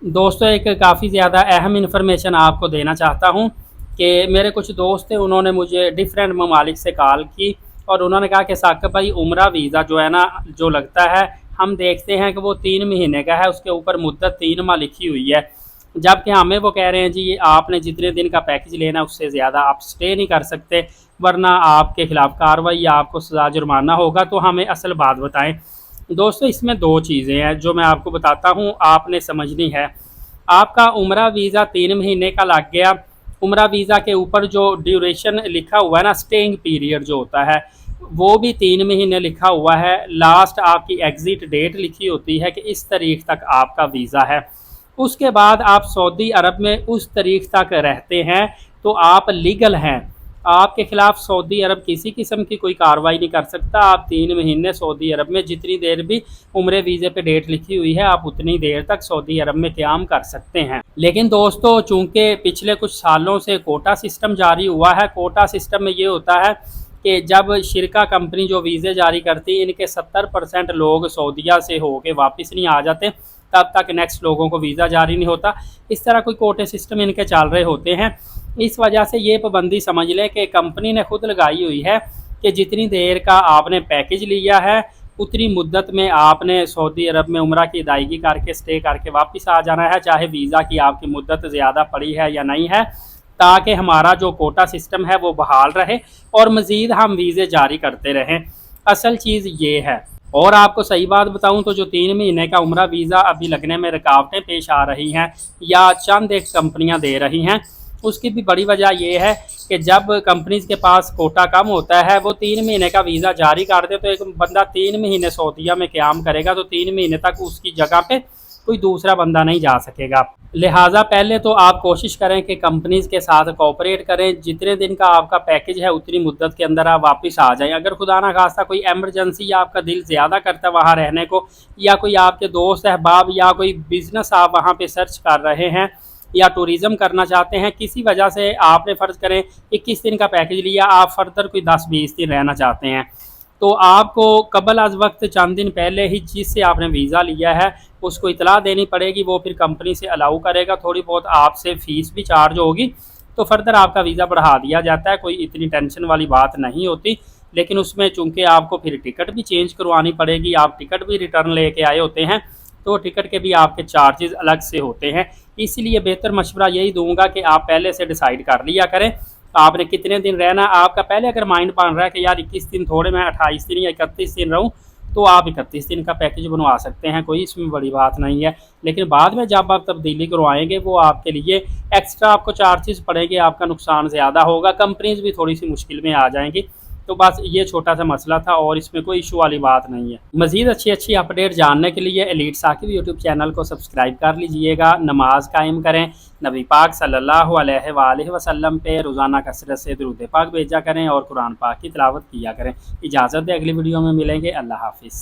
दोस्तों एक काफ़ी ज़्यादा अहम इन्फॉर्मेशन आपको देना चाहता हूँ कि मेरे कुछ दोस्त थे, उन्होंने मुझे डिफरेंट ममालिक से कॉल की और उन्होंने कहा कि साकिब भाई उम्रा वीज़ा जो है ना, जो लगता है हम देखते हैं कि वो 3 महीने का है, उसके ऊपर मुद्दत 3 माह लिखी हुई है। जबकि हमें वो कह रहे हैं जी आपने जितने दिन का पैकेज लेना उससे ज़्यादा आप स्टे नहीं कर सकते, वरना आपके खिलाफ़ कार्रवाई या आपको सज़ा जुर्माना होगा। तो हमें असल बात बताएं। दोस्तों इसमें दो चीज़ें हैं जो मैं आपको बताता हूँ, आपने समझनी है। आपका उम्रा वीज़ा 3 महीने का लग गया। उम्रा वीज़ा के ऊपर जो ड्यूरेशन लिखा हुआ है ना, स्टेइंग पीरियड जो होता है, वो भी 3 महीने लिखा हुआ है। लास्ट आपकी एग्ज़िट डेट लिखी होती है कि इस तारीख तक आपका वीज़ा है। उसके बाद आप सऊदी अरब में उस तारीख तक रहते हैं तो आप लीगल हैं। आपके खिलाफ सऊदी अरब किसी किस्म की कोई कार्रवाई नहीं कर सकता। आप 3 महीने सऊदी अरब में जितनी देर भी उम्रे वीज़े पे डेट लिखी हुई है, आप उतनी देर तक सऊदी अरब में क़याम कर सकते हैं। लेकिन दोस्तों चूँकि पिछले कुछ सालों से कोटा सिस्टम जारी हुआ है, कोटा सिस्टम में ये होता है कि जब शिरका कंपनी जो वीज़े जारी करती है, इनके 70% लोग सऊदीया से होके वापस नहीं आ जाते, तब तक नेक्स्ट लोगों को वीज़ा जारी नहीं होता। इस तरह कोई कोटे सिस्टम इनके चल रहे होते हैं। इस वजह से ये पाबंदी समझ लें कि कंपनी ने खुद लगाई हुई है कि जितनी देर का आपने पैकेज लिया है उतनी मुद्दत में आपने सऊदी अरब में उम्रा की अदायगी करके स्टे करके वापस आ जाना है, चाहे वीज़ा की आपकी मुद्दत ज़्यादा पड़ी है या नहीं है, ताकि हमारा जो कोटा सिस्टम है वो बहाल रहे और मज़ीद हम वीज़े जारी करते रहें। असल चीज़ ये है। और आपको सही बात बताऊं तो जो 3 महीने का उम्रा वीज़ा अभी लगने में रुकावटें पेश आ रही हैं या चंद एक कंपनियां दे रही हैं, उसकी भी बड़ी वजह यह है कि जब कंपनीज के पास कोटा कम होता है, वो 3 महीने का वीज़ा जारी कर दे तो एक बंदा 3 महीने सऊदीया में क़याम करेगा तो 3 महीने तक उसकी जगह पे कोई दूसरा बंदा नहीं जा सकेगा। लिहाजा पहले तो आप कोशिश करें कि कंपनीज़ के साथ कोऑपरेट करें। जितने दिन का आपका पैकेज है उतनी मुद्दत के अंदर आप वापस आ जाएं। अगर खुदा ना खास्ता कोई एमरजेंसी या आपका दिल ज़्यादा करता है वहाँ रहने को, या कोई आपके दोस्त अहबाब या कोई बिज़नेस आप वहाँ पे सर्च कर रहे हैं या टूरिज़म करना चाहते हैं, किसी वजह से आपने फ़र्ज़ करें 21 दिन का पैकेज लिया, आप फर्दर कोई 10-20 दिन रहना चाहते हैं, तो आपको कबल अज़ वक्त चंद दिन पहले ही जिससे आपने वीज़ा लिया है उसको इतला देनी पड़ेगी। वो फिर कंपनी से अलाउ करेगा, थोड़ी बहुत आपसे फ़ीस भी चार्ज होगी, तो फर्दर आपका वीज़ा बढ़ा दिया जाता है। कोई इतनी टेंशन वाली बात नहीं होती। लेकिन उसमें चूँकि आपको फिर टिकट भी चेंज करवानी पड़ेगी, आप टिकट भी रिटर्न लेके आए होते हैं, तो टिकट के भी आपके चार्जेस अलग से होते हैं। इसलिए बेहतर मशवरा यही दूंगा कि आप पहले से डिसाइड कर लिया करें आपने कितने दिन रहना। आपका पहले अगर माइंड बन रहा है कि यार 21 दिन थोड़े, मैं 28 दिन या 31 दिन रहूं, तो आप 31 दिन का पैकेज बनवा सकते हैं, कोई इसमें बड़ी बात नहीं है। लेकिन बाद में जब आप तब्दीली करवाएंगे वो आपके लिए एक्स्ट्रा आपको चार्जेस पड़ेंगे, आपका नुकसान ज़्यादा होगा, कंपनीज भी थोड़ी सी मुश्किल में आ जाएंगी। तो बस ये छोटा सा मसला था और इसमें कोई इशू वाली बात नहीं है। मज़ीद अच्छी अच्छी अपडेट जानने के लिए एलीट साकिब यूट्यूब चैनल को सब्सक्राइब कर लीजिएगा। नमाज कायम करें, नबी पाक सल्लल्लाहु अलैहि वसल्लम पे रोज़ाना कसरत से दुरूद पाक भेजा करें और कुरान पाक की तिलावत किया करें। इजाज़त है, अगली वीडियो में मिलेंगे। अल्लाह हाफिज़।